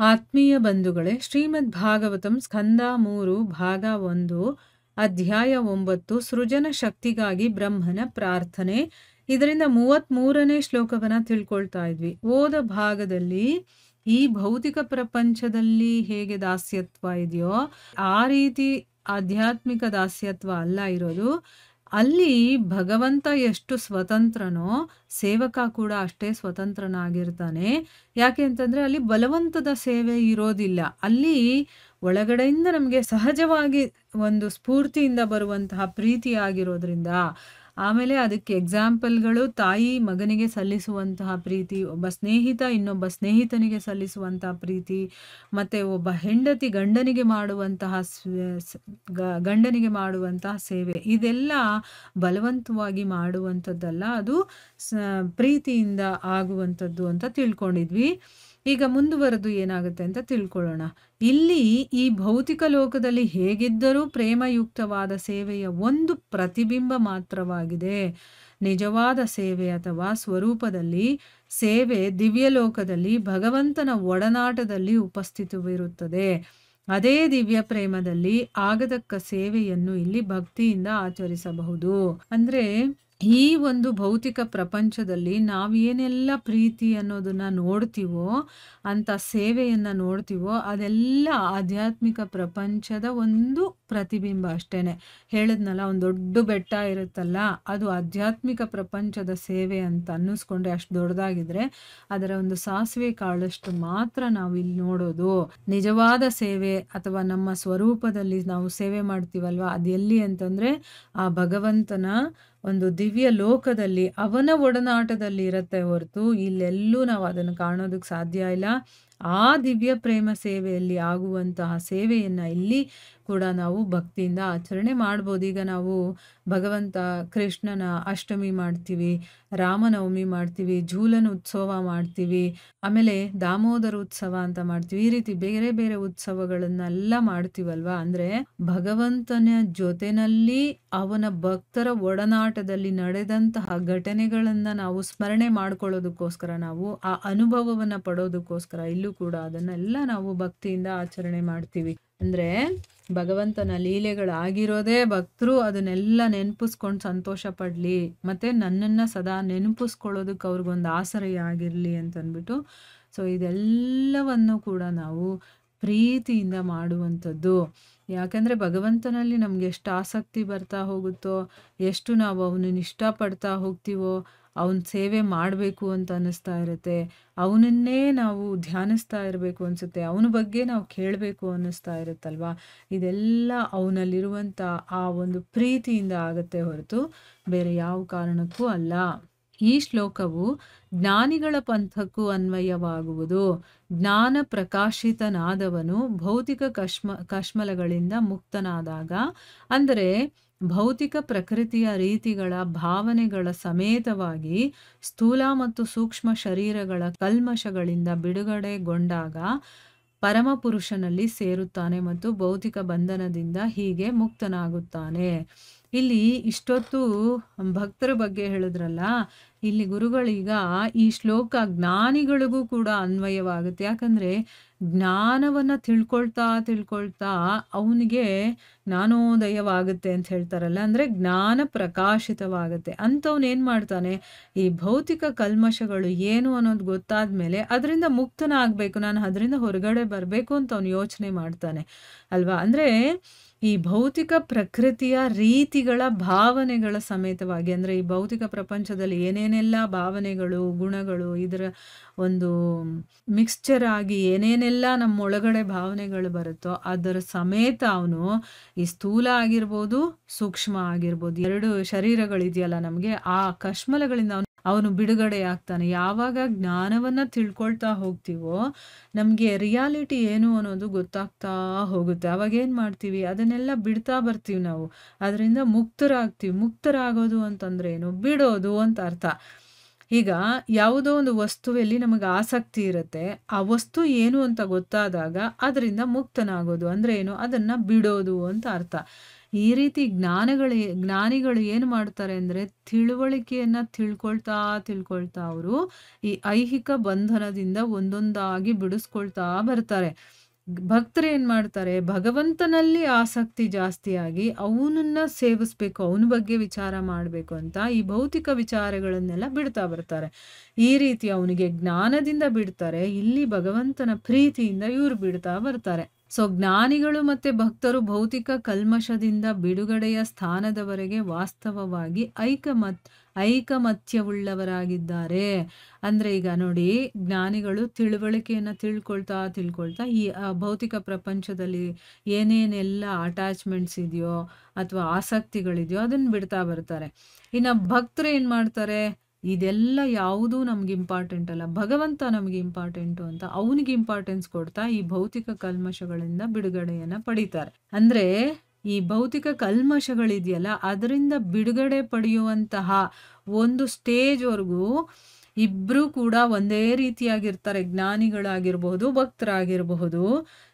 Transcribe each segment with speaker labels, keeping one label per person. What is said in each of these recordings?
Speaker 1: ಆತ್ಮೀಯ ಬಂಧುಗಳೇ, ಶ್ರೀಮದ್ ಭಾಗವತಂ ಸ್ಕಂದ 3 ಭಾಗ 1 ಅಧ್ಯಾಯ 9 ಸೃಜನ ಶಕ್ತಿಗಾಗಿ ಬ್ರಹ್ಮನ ಪ್ರಾರ್ಥನೆ. ಇದರಿಂದ 33ನೇ ಶ್ಲೋಕವನ್ನ ತಿಳ್ಕೊಳ್ತಾ ಇದ್ವಿ. ಓದ ಭಾಗದಲ್ಲಿ ಈ ಭೌತಿಕ ಪ್ರಪಂಚದಲ್ಲಿ ಹೇಗೆ ದಾಸ್ಯತ್ವ ಇದೆಯೋ ಆ ರೀತಿ ಆಧ್ಯಾತ್ಮಿಕ ದಾಸ್ಯತ್ವ ಅಲ್ಲ ಇರೋದು. ಅಲ್ಲಿ ಭಗವಂತ ಎಷ್ಟು ಸ್ವತಂತ್ರನೋ ಸೇವಕ ಕೂಡ ಅಷ್ಟೇ ಸ್ವತಂತ್ರನಾಗಿರ್ತಾನೆ. ಯಾಕೆ ಅಂತಂದ್ರೆ ಅಲ್ಲಿ ಬಲವಂತದ ಸೇವೆ ಇರೋದಿಲ್ಲ. ಅಲ್ಲಿ ಒಳಗಡೆಯಿಂದ ನಮಗೆ ಸಹಜವಾಗಿ ಒಂದು ಸ್ಫೂರ್ತಿಯಿಂದ ಬರುವಂತಹ ಪ್ರೀತಿ ಆಗಿರೋದ್ರಿಂದ, ಆಮೇಲೆ ಅದಕ್ಕೆ ಎಕ್ಸಾಂಪಲ್ಗಳು ತಾಯಿ ಮಗನಿಗೆ ಸಲ್ಲಿಸುವಂತಹ ಪ್ರೀತಿ, ಒಬ್ಬ ಸ್ನೇಹಿತ ಇನ್ನೊಬ್ಬ ಸ್ನೇಹಿತನಿಗೆ ಸಲ್ಲಿಸುವಂತಹ ಪ್ರೀತಿ, ಮತ್ತೆ ಒಬ್ಬ ಹೆಂಡತಿ ಗಂಡನಿಗೆ ಮಾಡುವಂತಹ ಸೇವೆ, ಇದೆಲ್ಲ ಬಲವಂತವಾಗಿ ಮಾಡುವಂಥದ್ದಲ್ಲ, ಅದು ಪ್ರೀತಿಯಿಂದ ಆಗುವಂಥದ್ದು ಅಂತ ತಿಳ್ಕೊಂಡಿದ್ವಿ. ಈಗ ಮುಂದುವರೆದು ಏನಾಗುತ್ತೆ ಅಂತ ತಿಳ್ಕೊಳ್ಳೋಣ. ಇಲ್ಲಿ ಈ ಭೌತಿಕ ಲೋಕದಲ್ಲಿ ಹೇಗಿದ್ದರೂ ಪ್ರೇಮಯುಕ್ತವಾದ ಸೇವೆಯ ಒಂದು ಪ್ರತಿಬಿಂಬ ಮಾತ್ರವಾಗಿದೆ. ನಿಜವಾದ ಸೇವೆ ಅಥವಾ ಸ್ವರೂಪದಲ್ಲಿ ಸೇವೆ ದಿವ್ಯಲೋಕದಲ್ಲಿ ಭಗವಂತನ ಒಡನಾಟದಲ್ಲಿ ಉಪಸ್ಥಿತವಿರುತ್ತದೆ. ಅದೇ ದಿವ್ಯ ಪ್ರೇಮದಲ್ಲಿ ಆಗತಕ್ಕ ಸೇವೆಯನ್ನು ಇಲ್ಲಿ ಭಕ್ತಿಯಿಂದ ಆಚರಿಸಬಹುದು. ಅಂದ್ರೆ ಈ ಒಂದು ಭೌತಿಕ ಪ್ರಪಂಚದಲ್ಲಿ ನಾವೇನೆಲ್ಲ ಪ್ರೀತಿ ಅನ್ನೋದನ್ನ ನೋಡ್ತೀವೋ, ಅಂತ ಸೇವೆಯನ್ನ ನೋಡ್ತೀವೋ, ಅದೆಲ್ಲ ಆಧ್ಯಾತ್ಮಿಕ ಪ್ರಪಂಚದ ಒಂದು ಪ್ರತಿಬಿಂಬ ಅಷ್ಟೇನೆ. ಹೇಳಿದ್ನಲ್ಲ, ಒಂದು ದೊಡ್ಡ ಬೆಟ್ಟ ಇರುತ್ತಲ್ಲ, ಅದು ಆಧ್ಯಾತ್ಮಿಕ ಪ್ರಪಂಚದ ಸೇವೆ ಅಂತ ಅನ್ನಿಸ್ಕೊಂಡ್ರೆ ಅಷ್ಟು ದೊಡ್ಡದಾಗಿದ್ರೆ ಅದರ ಒಂದು ಸಾಸಿವೆ ಕಾಳಷ್ಟು ಮಾತ್ರ ನಾವು ಇಲ್ಲಿ ನೋಡೋದು. ನಿಜವಾದ ಸೇವೆ ಅಥವಾ ನಮ್ಮ ಸ್ವರೂಪದಲ್ಲಿ ನಾವು ಸೇವೆ ಮಾಡ್ತೀವಲ್ವಾ, ಅದು ಎಲ್ಲಿ ಅಂತಂದ್ರೆ ಆ ಭಗವಂತನ ಒಂದು ದಿವ್ಯ ಲೋಕದಲ್ಲಿ ಅವನ ಒಡನಾಟದಲ್ಲಿ ಇರತ್ತೆ ಹೊರತು ಇಲ್ಲೆಲ್ಲೂ ನಾವು ಅದನ್ನು ಕಾಣೋದಕ್ಕೆ ಸಾಧ್ಯ ಇಲ್ಲ. ಆ ದಿವ್ಯ ಪ್ರೇಮ ಸೇವೆಯಲ್ಲಿ ಆಗುವಂತಹ ಸೇವೆಯನ್ನ ಇಲ್ಲಿ ಕೂಡ ನಾವು ಭಕ್ತಿಯಿಂದ ಆಚರಣೆ ಮಾಡ್ಬೋದು. ಈಗ ನಾವು ಭಗವಂತ ಕೃಷ್ಣನ ಅಷ್ಟಮಿ ಮಾಡ್ತೀವಿ, ರಾಮನವಮಿ ಮಾಡ್ತೀವಿ, ಝೂಲನ ಉತ್ಸವ ಮಾಡ್ತೀವಿ, ಆಮೇಲೆ ದಾಮೋದರ ಉತ್ಸವ ಅಂತ ಮಾಡ್ತೀವಿ. ಈ ರೀತಿ ಬೇರೆ ಬೇರೆ ಉತ್ಸವಗಳನ್ನೆಲ್ಲ ಮಾಡ್ತೀವಲ್ವಾ. ಅಂದ್ರೆ ಭಗವಂತನ ಜೊತೆನಲ್ಲಿ ಅವನ ಭಕ್ತರ ಒಡನಾಟದಲ್ಲಿ ನಡೆದಂತಹ ಘಟನೆಗಳನ್ನ ನಾವು ಸ್ಮರಣೆ ಮಾಡ್ಕೊಳ್ಳೋದಕ್ಕೋಸ್ಕರ, ನಾವು ಆ ಅನುಭವವನ್ನ ಪಡೋದಕ್ಕೋಸ್ಕರ ಇಲ್ಲೂ ಕೂಡ ಅದನ್ನೆಲ್ಲ ನಾವು ಭಕ್ತಿಯಿಂದ ಆಚರಣೆ ಮಾಡ್ತೀವಿ. ಅಂದ್ರೆ ಭಗವಂತನ ಲೀಲೆಗಳಾಗಿರೋದೇ ಭಕ್ತರು ಅದನ್ನೆಲ್ಲ ನೆನಪಿಸ್ಕೊಂಡು ಸಂತೋಷ ಪಡ್ಲಿ, ಮತ್ತೆ ನನ್ನನ್ನ ಸದಾ ನೆನಪಿಸ್ಕೊಳ್ಳೋದಕ್ಕೆ ಅವ್ರಿಗೊಂದು ಆಸರೆಯ ಆಗಿರ್ಲಿ ಅಂತಂದ್ಬಿಟ್ಟು. ಸೊ ಇದೆಲ್ಲವನ್ನು ಕೂಡ ನಾವು ಪ್ರೀತಿಯಿಂದ ಮಾಡುವಂಥದ್ದು. ಯಾಕಂದ್ರೆ ಭಗವಂತನಲ್ಲಿ ನಮ್ಗೆ ಎಷ್ಟು ಆಸಕ್ತಿ ಬರ್ತಾ ಹೋಗುತ್ತೋ, ಎಷ್ಟು ನಾವು ಅವನನ್ನ ಇಷ್ಟಪಡ್ತಾ ಹೋಗ್ತೀವೋ, ಅವನ ಸೇವೆ ಮಾಡಬೇಕು ಅಂತ ಅನ್ನಿಸ್ತಾ ಇರುತ್ತೆ, ಅವನನ್ನೇ ನಾವು ಧ್ಯಾನಿಸ್ತಾ ಇರಬೇಕು ಅನ್ಸುತ್ತೆ, ಅವನ ಬಗ್ಗೆ ನಾವು ಕೇಳಬೇಕು ಅನ್ನಿಸ್ತಾ ಇರುತ್ತಲ್ವಾ. ಇದೆಲ್ಲ ಅವನಲ್ಲಿರುವಂಥ ಆ ಒಂದು ಪ್ರೀತಿಯಿಂದ ಆಗತ್ತೆ ಹೊರತು ಬೇರೆ ಯಾವ ಕಾರಣಕ್ಕೂ ಅಲ್ಲ. ಈ ಶ್ಲೋಕವು ಜ್ಞಾನಿಗಳ ಪಂಥಕ್ಕೂ ಅನ್ವಯವಾಗುವುದು. ಜ್ಞಾನ ಪ್ರಕಾಶಿತನಾದವನು ಭೌತಿಕ ಕಶ್ಮಲಗಳಿಂದ ಮುಕ್ತನಾದಾಗ, ಅಂದರೆ ಭೌತಿಕ ಪ್ರಕೃತಿಯ ರೀತಿಗಳ ಭಾವನೆಗಳ ಸಮೇತವಾಗಿ ಸ್ಥೂಲ ಮತ್ತು ಸೂಕ್ಷ್ಮ ಶರೀರಗಳ ಕಲ್ಮಶಗಳಿಂದ ಬಿಡುಗಡೆಗೊಂಡಾಗ ಪರಮಪುರುಷನಲ್ಲಿ ಸೇರುತ್ತಾನೆ ಮತ್ತು ಭೌತಿಕ ಬಂಧನದಿಂದ ಹೀಗೆ ಮುಕ್ತನಾಗುತ್ತಾನೆ. ಇಲ್ಲಿ ಇಷ್ಟೊತ್ತು ಭಕ್ತರ ಬಗ್ಗೆ ಹೇಳಿದ್ರಲ್ಲ, ಇಲ್ಲಿ ಗುರುಗಳೀಗ ಈ ಶ್ಲೋಕ ಜ್ಞಾನಿಗಳಿಗೂ ಕೂಡ ಅನ್ವಯವಾಗುತ್ತೆ. ಯಾಕಂದ್ರೆ ಜ್ಞಾನವನ್ನ ತಿಳ್ಕೊಳ್ತಾ ಅವನಿಗೆ ಜ್ಞಾನೋದಯವಾಗುತ್ತೆ ಅಂತ ಹೇಳ್ತಾರಲ್ಲ, ಅಂದ್ರೆ ಜ್ಞಾನ ಪ್ರಕಾಶಿತವಾಗುತ್ತೆ. ಅಂಥವ್ನೇನ್ ಮಾಡ್ತಾನೆ, ಈ ಭೌತಿಕ ಕಲ್ಮಶಗಳು ಏನು ಅನ್ನೋದು ಗೊತ್ತಾದ್ಮೇಲೆ ಅದರಿಂದ ಮುಕ್ತನಾಗಬೇಕು, ನಾನು ಅದರಿಂದ ಹೊರಗಡೆ ಬರಬೇಕು ಅಂತ ಅವನು ಯೋಚನೆ ಮಾಡ್ತಾನೆ ಅಲ್ವಾ. ಅಂದ್ರೆ ಈ ಭೌತಿಕ ಪ್ರಕೃತಿಯ ರೀತಿಗಳ ಭಾವನೆಗಳ ಸಮೇತವಾಗಿ, ಅಂದ್ರೆ ಈ ಭೌತಿಕ ಪ್ರಪಂಚದಲ್ಲಿ ಏನೇನೆಲ್ಲ ಭಾವನೆಗಳು, ಗುಣಗಳು, ಇದರ ಒಂದು ಮಿಕ್ಸ್ಚರ್ ಆಗಿ ಏನೇನೆಲ್ಲ ನಮ್ಮ ಒಳಗಡೆ ಭಾವನೆಗಳು ಬರುತ್ತೋ ಅದರ ಸಮೇತ ಅವನು ಈ ಸ್ಥೂಲ ಆಗಿರ್ಬೋದು, ಸೂಕ್ಷ್ಮ ಆಗಿರ್ಬೋದು, ಎರಡು ಶರೀರಗಳಿದೆಯಲ್ಲ ನಮಗೆ, ಆ ಕಶ್ಮಲಗಳಿಂದ ಅವನು ಬಿಡುಗಡೆ ಆಗ್ತಾನೆ. ಯಾವಾಗ ಜ್ಞಾನವನ್ನ ತಿಳ್ಕೊಳ್ತಾ ಹೋಗ್ತೀವೋ ನಮ್ಗೆ ರಿಯಾಲಿಟಿ ಏನು ಅನ್ನೋದು ಗೊತ್ತಾಗ್ತಾ ಹೋಗುತ್ತೆ. ಅವಾಗ ಏನ್ ಮಾಡ್ತೀವಿ, ಅದನ್ನೆಲ್ಲ ಬಿಡ್ತಾ ಬರ್ತೀವಿ ನಾವು, ಅದರಿಂದ ಮುಕ್ತರಾಗ್ತೀವಿ. ಮುಕ್ತರಾಗೋದು ಅಂತಂದ್ರೆ ಏನು, ಬಿಡೋದು ಅಂತ ಅರ್ಥ. ಈಗ ಯಾವುದೋ ಒಂದು ವಸ್ತುವಲ್ಲಿ ನಮಗೆ ಆಸಕ್ತಿ ಇರುತ್ತೆ, ಆ ವಸ್ತು ಏನು ಅಂತ ಗೊತ್ತಾದಾಗ ಅದರಿಂದ ಮುಕ್ತನಾಗೋದು ಅಂದ್ರೆ ಏನು, ಅದನ್ನ ಬಿಡೋದು ಅಂತ ಅರ್ಥ. ಈ ರೀತಿ ಜ್ಞಾನಿಗಳು ಏನು ಮಾಡ್ತಾರೆ ಅಂದರೆ ತಿಳುವಳಿಕೆಯನ್ನು ತಿಳ್ಕೊಳ್ತಾ ಅವರು ಈ ಐಹಿಕ ಬಂಧನದಿಂದ ಒಂದೊಂದಾಗಿ ಬಿಡಿಸ್ಕೊಳ್ತಾ ಬರ್ತಾರೆ. ಭಕ್ತರು ಏನು ಮಾಡ್ತಾರೆ, ಭಗವಂತನಲ್ಲಿ ಆಸಕ್ತಿ ಜಾಸ್ತಿಯಾಗಿ ಅವನನ್ನ ಸೇವಿಸ್ಬೇಕು, ಅವನ ಬಗ್ಗೆ ವಿಚಾರ ಮಾಡಬೇಕು ಅಂತ ಈ ಭೌತಿಕ ವಿಚಾರಗಳನ್ನೆಲ್ಲ ಬಿಡ್ತಾ ಬರ್ತಾರೆ. ಈ ರೀತಿ ಅವನಿಗೆ ಜ್ಞಾನದಿಂದ ಬಿಡ್ತಾರೆ, ಇಲ್ಲಿ ಭಗವಂತನ ಪ್ರೀತಿಯಿಂದ ಇವರು ಬಿಡ್ತಾ ಬರ್ತಾರೆ. ಸೊ ಜ್ಞಾನಿಗಳು ಮತ್ತೆ ಭಕ್ತರು ಭೌತಿಕ ಕಲ್ಮಶದಿಂದ ಬಿಡುಗಡೆಯ ಸ್ಥಾನದವರೆಗೆ ವಾಸ್ತವವಾಗಿ ಐಕಮತ್ಯವುಳ್ಳವರಾಗಿದ್ದಾರೆ. ಅಂದ್ರೆ ಈಗ ನೋಡಿ, ಜ್ಞಾನಿಗಳು ತಿಳುವಳಿಕೆಯನ್ನು ತಿಳ್ಕೊಳ್ತಾ ಈ ಭೌತಿಕ ಪ್ರಪಂಚದಲ್ಲಿ ಏನೇನೆಲ್ಲ ಅಟ್ಯಾಚ್ಮೆಂಟ್ಸ್ ಇದೆಯೋ ಅಥವಾ ಆಸಕ್ತಿಗಳಿದೆಯೋ ಅದನ್ನು ಬಿಡ್ತಾ ಬರ್ತಾರೆ. ಇನ್ನು ಭಕ್ತರು ಏನು ಮಾಡ್ತಾರೆ, ಇದೆಲ್ಲ ಯಾವುದೂ ನಮ್ಗೆ ಇಂಪಾರ್ಟೆಂಟ್ ಅಲ್ಲ, ಭಗವಂತ ನಮಗೆ ಇಂಪಾರ್ಟೆಂಟು ಅಂತ ಅವನಿಗೆ ಇಂಪಾರ್ಟೆನ್ಸ್ ಕೊಡ್ತಾ ಈ ಭೌತಿಕ ಕಲ್ಮಶಗಳಿಂದ ಬಿಡುಗಡೆಯನ್ನು ಪಡಿತಾರೆ. ಅಂದ್ರೆ ಈ ಭೌತಿಕ ಕಲ್ಮಶಗಳಿದೆಯಲ್ಲ ಅದರಿಂದ ಬಿಡುಗಡೆ ಪಡೆಯುವಂತಹ ಒಂದು ಸ್ಟೇಜ್ವರೆಗೂ ಇಬ್ಬರೂ ಕೂಡ ಒಂದೇ ರೀತಿಯಾಗಿರ್ತಾರೆ. ಜ್ಞಾನಿಗಳಾಗಿರಬಹುದು, ಭಕ್ತರಾಗಿರಬಹುದು.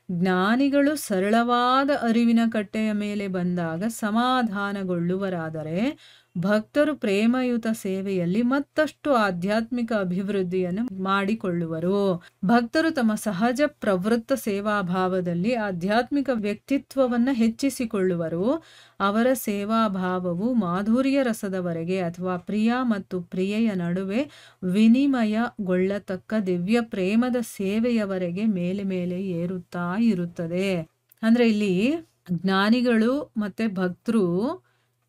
Speaker 1: ಜ್ಞಾನಿಗಳು ಸರಳವಾದ ಅರಿವಿನ ಕಟ್ಟೆಯ ಮೇಲೆ ಬಂದಾಗ ಸಮಾಧಾನಗೊಳ್ಳುವರಾದರೆ, ಭಕ್ತರು ಪ್ರೇಮಯುತ ಸೇವೆಯಲ್ಲಿ ಮತ್ತಷ್ಟು ಆಧ್ಯಾತ್ಮಿಕ ಅಭಿವೃದ್ಧಿಯನ್ನು ಮಾಡಿಕೊಳ್ಳುವರು. ಭಕ್ತರು ತಮ್ಮ ಸಹಜ ಪ್ರವೃತ್ತ ಸೇವಾಭಾವದಲ್ಲಿ ಆಧ್ಯಾತ್ಮಿಕ ವ್ಯಕ್ತಿತ್ವವನ್ನು ಹೆಚ್ಚಿಸಿಕೊಳ್ಳುವರು. ಅವರ ಸೇವಾಭಾವವು ಮಾಧುರ್ಯ ರಸದವರೆಗೆ ಅಥವಾ ಪ್ರಿಯ ಮತ್ತು ಪ್ರಿಯೆಯ ನಡುವೆ ವಿನಿಮಯಗೊಳ್ಳತಕ್ಕ ದಿವ್ಯ ಪ್ರೇಮದ ಸೇವೆಯವರೆಗೆ ಮೇಲೆ ಮೇಲೆ ಏರುತ್ತಾ ಇರುತ್ತದೆ. ಅಂದ್ರೆ ಇಲ್ಲಿ ಜ್ಞಾನಿಗಳು ಮತ್ತೆ ಭಕ್ತರು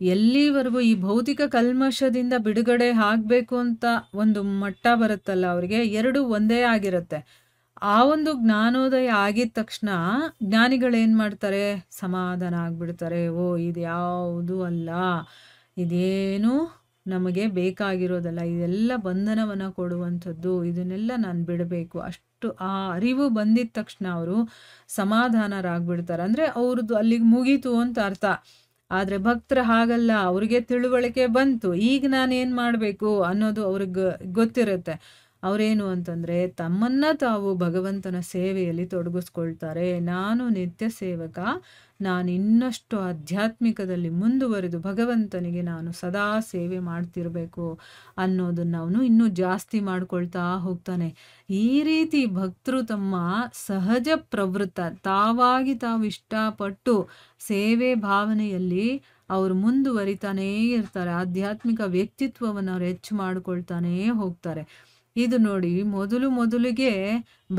Speaker 1: ಎಲ್ಲಿವರೆಗೂ ಈ ಭೌತಿಕ ಕಲ್ಮಶದಿಂದ ಬಿಡುಗಡೆ ಆಗ್ಬೇಕು ಅಂತ ಒಂದು ಮಟ್ಟ ಬರುತ್ತಲ್ಲ, ಅವರಿಗೆ ಎರಡು ಒಂದೇ ಆಗಿರುತ್ತೆ. ಆ ಒಂದು ಜ್ಞಾನೋದಯ ಆಗಿದ ತಕ್ಷಣ ಜ್ಞಾನಿಗಳೇನು ಮಾಡ್ತಾರೆ, ಸಮಾಧಾನ ಆಗ್ಬಿಡ್ತಾರೆ. ಓ, ಇದು ಯಾವುದೂ ಅಲ್ಲ, ಇದೇನು ನಮಗೆ ಬೇಕಾಗಿರೋದಲ್ಲ, ಇದೆಲ್ಲ ಬಂಧನವನ್ನು ಕೊಡುವಂಥದ್ದು, ಇದನ್ನೆಲ್ಲ ನಾನು ಬಿಡಬೇಕು. ಅಷ್ಟು ಆ ಅರಿವು ಬಂದಿದ ತಕ್ಷಣ ಅವರು ಸಮಾಧಾನರಾಗ್ಬಿಡ್ತಾರೆ. ಅಂದರೆ ಅವ್ರದ್ದು ಅಲ್ಲಿಗೆ ಮುಗೀತು ಅಂತ ಅರ್ಥ. ಆದರೆ ಭಕ್ತರ ಹಾಗಲ್ಲ, ಅವ್ರಿಗೆ ತಿಳುವಳಿಕೆ ಬಂತು, ಈಗ ನಾನೇನು ಮಾಡಬೇಕು ಅನ್ನೋದು ಅವ್ರಿಗೆ ಗೊತ್ತಿರುತ್ತೆ. ಅವರೇನು ಅಂತಂದರೆ ತಮ್ಮನ್ನು ತಾವು ಭಗವಂತನ ಸೇವೆಯಲ್ಲಿ ತೊಡಗಿಸ್ಕೊಳ್ತಾರೆ. ನಾನು ನಿತ್ಯ ಸೇವಕ, ನಾನು ಇನ್ನಷ್ಟು ಆಧ್ಯಾತ್ಮಿಕದಲ್ಲಿ ಮುಂದುವರೆದು ಭಗವಂತನಿಗೆ ನಾನು ಸದಾ ಸೇವೆ ಮಾಡ್ತಿರಬೇಕು ಅನ್ನೋದನ್ನು ಅವನು ಇನ್ನೂ ಜಾಸ್ತಿ ಮಾಡ್ಕೊಳ್ತಾ ಹೋಗ್ತಾನೆ. ಈ ರೀತಿ ಭಕ್ತರು ತಮ್ಮ ಸಹಜ ಪ್ರವೃತ್ತ ತಾವು ಇಷ್ಟಪಟ್ಟು ಸೇವೆ ಭಾವನೆಯಲ್ಲಿ ಅವರು ಮುಂದುವರಿತಾನೇ ಇರ್ತಾರೆ. ಆಧ್ಯಾತ್ಮಿಕ ವ್ಯಕ್ತಿತ್ವವನ್ನು ಅವ್ರು ಹೆಚ್ಚು ಮಾಡ್ಕೊಳ್ತಾನೇ ಹೋಗ್ತಾರೆ. ಇದು ನೋಡಿ, ಮೊದಲಿಗೆ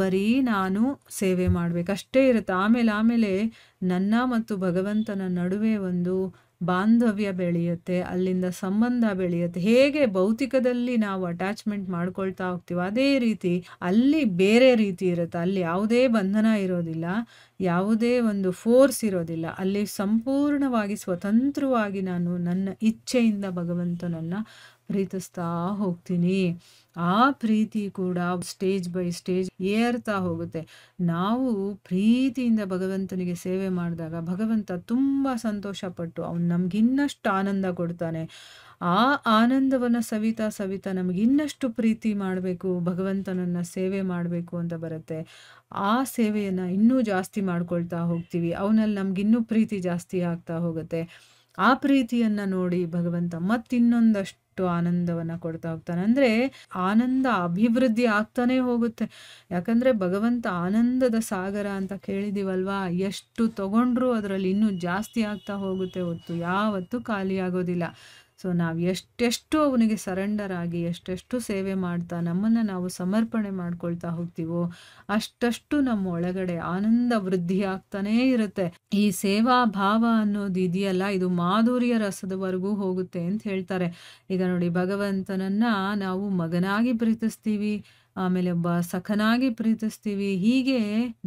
Speaker 1: ಬರೀ ನಾನು ಸೇವೆ ಮಾಡ್ಬೇಕಷ್ಟೇ ಇರುತ್ತೆ. ಆಮೇಲೆ ನನ್ನ ಮತ್ತು ಭಗವಂತನ ನಡುವೆ ಒಂದು ಬಾಂಧವ್ಯ ಬೆಳೆಯುತ್ತೆ, ಅಲ್ಲಿಂದ ಸಂಬಂಧ ಬೆಳೆಯುತ್ತೆ. ಹೇಗೆ ಭೌತಿಕದಲ್ಲಿ ನಾವು ಅಟ್ಯಾಚ್ಮೆಂಟ್ ಮಾಡ್ಕೊಳ್ತಾ ಹೋಗ್ತೀವಿ, ಅದೇ ರೀತಿ ಅಲ್ಲಿ ಬೇರೆ ರೀತಿ ಇರುತ್ತೆ. ಅಲ್ಲಿ ಯಾವುದೇ ಬಂಧನ ಇರೋದಿಲ್ಲ, ಯಾವುದೇ ಒಂದು ಫೋರ್ಸ್ ಇರೋದಿಲ್ಲ. ಅಲ್ಲಿ ಸಂಪೂರ್ಣವಾಗಿ ಸ್ವತಂತ್ರವಾಗಿ ನಾನು ನನ್ನ ಇಚ್ಛೆಯಿಂದ ಭಗವಂತನನ್ನು ಪ್ರೀತಿಸ್ತಾ ಹೋಗ್ತೀನಿ. ಆ ಪ್ರೀತಿ ಕೂಡ ಸ್ಟೇಜ್ ಬೈ ಸ್ಟೇಜ್ ಏರ್ತಾ ಹೋಗುತ್ತೆ. ನಾವು ಪ್ರೀತಿಯಿಂದ ಭಗವಂತನಿಗೆ ಸೇವೆ ಮಾಡಿದಾಗ ಭಗವಂತ ತುಂಬ ಸಂತೋಷಪಟ್ಟು ಅವನು ನಮಗಿನ್ನಷ್ಟು ಆನಂದ ಕೊಡ್ತಾನೆ. ಆ ಆನಂದವನ್ನು ಸವಿತಾ ನಮಗೆ ಇನ್ನಷ್ಟು ಪ್ರೀತಿ ಮಾಡಬೇಕು, ಭಗವಂತನನ್ನು ಸೇವೆ ಮಾಡಬೇಕು ಅಂತ ಬರುತ್ತೆ. ಆ ಸೇವೆಯನ್ನು ಇನ್ನೂ ಜಾಸ್ತಿ ಮಾಡ್ಕೊಳ್ತಾ ಹೋಗ್ತೀವಿ. ಅವನಲ್ಲಿ ನಮಗಿನ್ನೂ ಪ್ರೀತಿ ಜಾಸ್ತಿ ಆಗ್ತಾ ಹೋಗುತ್ತೆ. ಆ ಪ್ರೀತಿಯನ್ನು ನೋಡಿ ಭಗವಂತ ಮತ್ತಿನ್ನೊಂದಷ್ಟು ಆನಂದವನ್ನು ಕೊಡ್ತಾ ಹೋಗ್ತಾನೆ. ಅಂದರೆ ಆನಂದ ಅಭಿವೃದ್ಧಿ ಆಗ್ತಾನೆ ಹೋಗುತ್ತೆ. ಯಾಕಂದರೆ ಭಗವಂತ ಆನಂದದ ಸಾಗರ ಅಂತ ಕೇಳಿದೀವಲ್ವಾ, ಎಷ್ಟು ತಗೊಂಡ್ರೂ ಅದರಲ್ಲಿ ಇನ್ನೂ ಜಾಸ್ತಿ ಆಗ್ತಾ ಹೋಗುತ್ತೆ ಹೊತ್ತು ಯಾವತ್ತೂ ಖಾಲಿ ಆಗೋದಿಲ್ಲ. ಸೊ ನಾವು ಎಷ್ಟೆಷ್ಟು ಅವನಿಗೆ ಸರೆಂಡರ್ ಆಗಿ ಎಷ್ಟೆಷ್ಟು ಸೇವೆ ಮಾಡ್ತಾ ನಮ್ಮನ್ನು ನಾವು ಸಮರ್ಪಣೆ ಮಾಡ್ಕೊಳ್ತಾ ಹೋಗ್ತೀವೋ ಅಷ್ಟಷ್ಟು ನಮ್ಮ ಒಳಗಡೆ ಆನಂದ ವೃದ್ಧಿ ಆಗ್ತಾನೇ ಇರುತ್ತೆ. ಈ ಸೇವಾ ಭಾವ ಅನ್ನೋದು ಇದೆಯಲ್ಲ, ಇದು ಮಾಧುರ್ಯ ರಸದವರೆಗೂ ಹೋಗುತ್ತೆ ಅಂತ ಹೇಳ್ತಾರೆ. ಈಗ ನೋಡಿ, ಭಗವಂತನನ್ನ ನಾವು ಮಗನಾಗಿ ಪ್ರೀತಿಸ್ತೀವಿ, ಆಮೇಲೆ ಒಬ್ಬ ಸಖನಾಗಿ ಪ್ರೀತಿಸ್ತೀವಿ. ಹೀಗೆ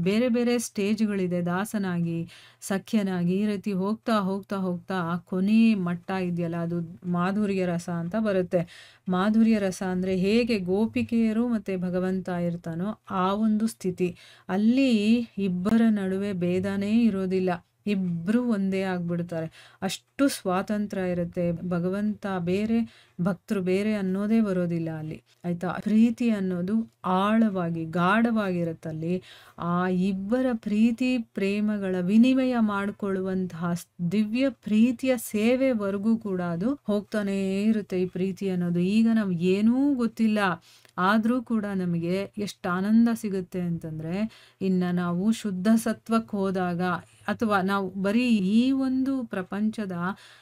Speaker 1: ಬೇರೆ ಬೇರೆ ಸ್ಟೇಜ್ಗಳಿದೆ. ದಾಸನಾಗಿ, ಸಖ್ಯನಾಗಿ, ಈ ರೀತಿ ಹೋಗ್ತಾ ಕೊನೆ ಮಟ್ಟ ಇದೆಯಲ್ಲ, ಅದು ಮಾಧುರ್ಯ ರಸ ಅಂತ ಬರುತ್ತೆ. ಮಾಧುರ್ಯ ರಸ ಅಂದರೆ ಹೇಗೆ ಗೋಪಿಕೆಯರು ಮತ್ತು ಭಗವಂತ ಇರ್ತಾನೋ ಆ ಒಂದು ಸ್ಥಿತಿ. ಅಲ್ಲಿ ಇಬ್ಬರ ನಡುವೆ ಭೇದನೇ ಇರೋದಿಲ್ಲ. ಇಬ್ರು ಒಂದೇ ಆಗ್ಬಿಡ್ತಾರೆ. ಅಷ್ಟು ಸ್ವಾತಂತ್ರ್ಯ ಇರುತ್ತೆ. ಭಗವಂತ ಬೇರೆ, ಭಕ್ತರು ಬೇರೆ ಅನ್ನೋದೇ ಬರೋದಿಲ್ಲ ಅಲ್ಲಿ. ಆಯ್ತಾ? ಪ್ರೀತಿ ಅನ್ನೋದು ಆಳವಾಗಿ, ಗಾಢವಾಗಿರುತ್ತಲ್ಲಿ. ಆ ಇಬ್ಬರ ಪ್ರೀತಿ ಪ್ರೇಮಗಳ ವಿನಿಮಯ ಮಾಡಿಕೊಳ್ಳುವಂತಹ ದಿವ್ಯ ಪ್ರೀತಿಯ ಸೇವೆವರೆಗೂ ಕೂಡ ಅದು ಹೋಗ್ತಾನೇ ಇರುತ್ತೆ ಈ ಪ್ರೀತಿ ಅನ್ನೋದು. ಈಗ ನಾವು ಏನೂ ಗೊತ್ತಿಲ್ಲ. ಆದರೂ ಕೂಡ ನಮಗೆ ಎಷ್ಟು ಆನಂದ ಸಿಗುತ್ತೆ ಅಂತಂದ್ರೆ, ಇನ್ನ ನಾವು ಶುದ್ಧ ಸತ್ವಕ್ಕೆ ಹೋದಾಗ, ಅಥವಾ ನಾವು ಬರೀ ಈ ಒಂದು ಪ್ರಪಂಚದ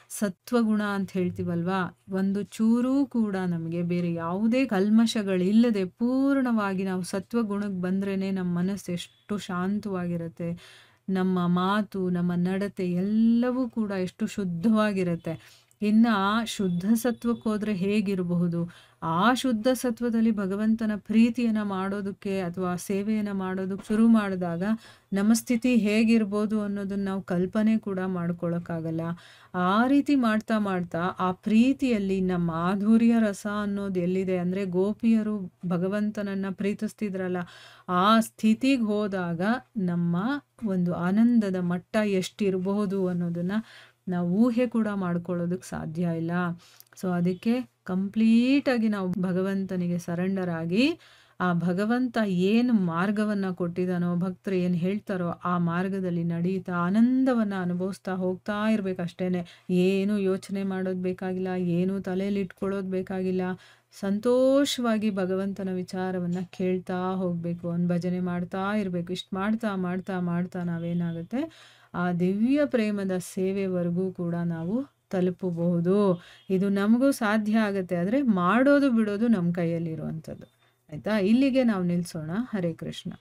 Speaker 1: ಸತ್ವಗುಣ ಅಂತ ಹೇಳ್ತೀವಲ್ವಾ, ಒಂದು ಚೂರೂ ಕೂಡ ನಮಗೆ ಬೇರೆ ಯಾವುದೇ ಕಲ್ಮಶಗಳಿಲ್ಲದೆ ಪೂರ್ಣವಾಗಿ ನಾವು ಸತ್ವಗುಣಕ್ಕೆ ಬಂದ್ರೇನೆ ನಮ್ಮ ಮನಸ್ಸು ಎಷ್ಟು ಶಾಂತವಾಗಿರುತ್ತೆ. ನಮ್ಮ ಮಾತು, ನಮ್ಮ ನಡತೆ ಎಲ್ಲವೂ ಕೂಡ ಎಷ್ಟು ಶುದ್ಧವಾಗಿರುತ್ತೆ. ಇನ್ನ ಶುದ್ಧ ಸತ್ವಕ್ಕೆ ಹೋದ್ರೆ ಹೇಗಿರಬಹುದು? ಆ ಶುದ್ಧ ಸತ್ವದಲ್ಲಿ ಭಗವಂತನ ಪ್ರೀತಿಯನ್ನ ಮಾಡೋದಕ್ಕೆ ಅಥವಾ ಸೇವೆಯನ್ನ ಮಾಡೋದಕ್ಕೆ ಶುರು ಮಾಡಿದಾಗ ನಮ್ಮ ಸ್ಥಿತಿ ಹೇಗಿರ್ಬೋದು ಅನ್ನೋದನ್ನ ನಾವು ಕಲ್ಪನೆ ಕೂಡ ಮಾಡ್ಕೊಳಕ್ಕಾಗಲ್ಲ. ಆ ರೀತಿ ಮಾಡ್ತಾ ಮಾಡ್ತಾ ಆ ಪ್ರೀತಿಯಲ್ಲಿ ನಮ್ಮ ಮಾಧುರ್ಯ ರಸ ಅನ್ನೋದು ಎಲ್ಲಿದೆ ಅಂದ್ರೆ, ಗೋಪಿಯರು ಭಗವಂತನನ್ನ ಪ್ರೀತಿಸ್ತಿದ್ರಲ್ಲ, ಆ ಸ್ಥಿತಿಗೆ ಹೋದಾಗ ನಮ್ಮ ಒಂದು ಆನಂದದ ಮಟ್ಟ ಎಷ್ಟಿರಬಹುದು ಅನ್ನೋದನ್ನ ನಾವು ಊಹೆ ಕೂಡ ಮಾಡ್ಕೊಳ್ಳೋದಕ್ಕೆ ಸಾಧ್ಯ ಇಲ್ಲ. ಸೊ ಅದಕ್ಕೆ ಕಂಪ್ಲೀಟಾಗಿ ನಾವು ಭಗವಂತನಿಗೆ ಸರೆಂಡರ್ ಆಗಿ, ಆ ಭಗವಂತ ಏನು ಮಾರ್ಗವನ್ನ ಕೊಟ್ಟಿದ್ದಾನೋ, ಭಕ್ತರು ಏನು ಹೇಳ್ತಾರೋ ಆ ಮಾರ್ಗದಲ್ಲಿ ನಡೀತಾ ಆನಂದವನ್ನ ಅನುಭವಿಸ್ತಾ ಹೋಗ್ತಾ ಇರ್ಬೇಕಷ್ಟೇನೆ. ಏನು ಯೋಚನೆ ಮಾಡೋದು ಬೇಕಾಗಿಲ್ಲ, ಏನು ತಲೆಯಲ್ಲಿ ಇಟ್ಕೊಳ್ಳೋದು ಬೇಕಾಗಿಲ್ಲ. ಸಂತೋಷವಾಗಿ ಭಗವಂತನ ವಿಚಾರವನ್ನ ಕೇಳ್ತಾ ಹೋಗ್ಬೇಕು, ಅವ್ನ ಭಜನೆ ಮಾಡ್ತಾ ಇರ್ಬೇಕು. ಇಷ್ಟು ಮಾಡ್ತಾ ಮಾಡ್ತಾ ಮಾಡ್ತಾ ನಾವೇನಾಗುತ್ತೆ, ಆ ದಿವ್ಯ ಪ್ರೇಮದ ಸೇವೆವರೆಗೂ ಕೂಡ ನಾವು ತಲುಪಬಹುದು. ಇದು ನಮಗೂ ಸಾಧ್ಯ ಆಗುತ್ತೆ. ಆದರೆ ಮಾಡೋದು ಬಿಡೋದು ನಮ್ಮ ಕೈಯಲ್ಲಿರುವಂಥದ್ದು. ಆಯ್ತಾ? ಇಲ್ಲಿಗೆ ನಾವು ನಿಲ್ಲಿಸೋಣ. ಹರೇ ಕೃಷ್ಣ.